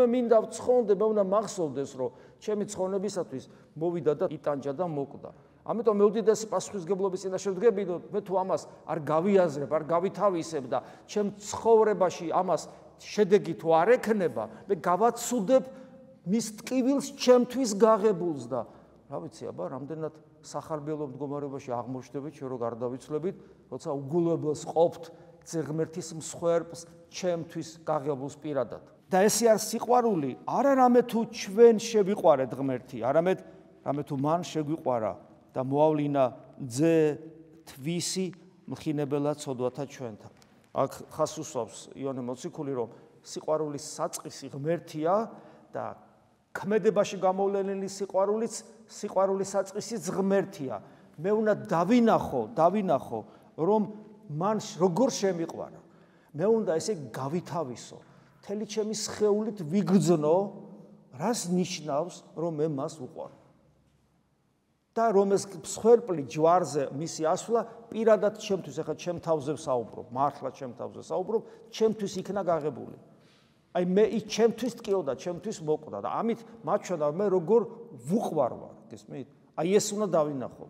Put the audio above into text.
თურმე მინდა ვცხონდე, მე უნდა მახსოვდეს, რომ ჩემი ცხონებისათვის მოვიდა და იტანჯა და მოკვდა. ამიტომ მე უდიდესი პასუხისმგებლობის წინაშე ვდგები, რომ მე თუ ამას არ გავიაზრებ, არ გავითავისებ და ჩემ ცხოვრებაში ამას შედეგი თუ არ ექნება, მე გავაცუდებ მის ტკივილს ჩემთვის გაღებულს და რა ვიცი, აბა, რამდენად სახარბიელო მდგომარეობაში აღმოჩნდებით, ჩვენ რო გარდავიცვლებით, როცა უგულებელს ყოფთ ღმერთის მსხვერპლს ჩემთვის გაღებულს პირადად. და ესე არ სიყვარული, არა რამე თუ ჩვენ შევიყვარეთ ღმერთი, არამედ რამე თუ მან შეგვიყვარა და მოავლინა ძე თვისი მხინებელად ცოდვათა ჩვენთან. აქ ხას უსვამს იონე მოციქული, რომ სიყვარულის საწყისი ღმერთია და ქმედებაში გამოვლენილი სიყვარულის საწყისიც ღმერთია. მე უნდა დავინახო, რომ მან როგორ შემიყვარა. მე უნდა ესე გავითავისო, მთელი ჩემი სხეულით ვიგრძნო, რას ნიშნავს, რომ მე მას ვუყვარ. და რომ ეს მსხვერპლი ჯვარზე მისი ასვლა პირადად ჩემთვის, ახლა ჩემ თავზე ვსაუბრობ, მართლა ჩემ თავზე ვსაუბრობ, ჩემთვის იქნა გაღებული. აი მე ის ჩემთვის ტკიოდა, ჩემთვის მოკვდა და ამით მაჩვენა მე როგორ ვუყვარ ვარ, გესმით? აი ეს უნდა დავინახო.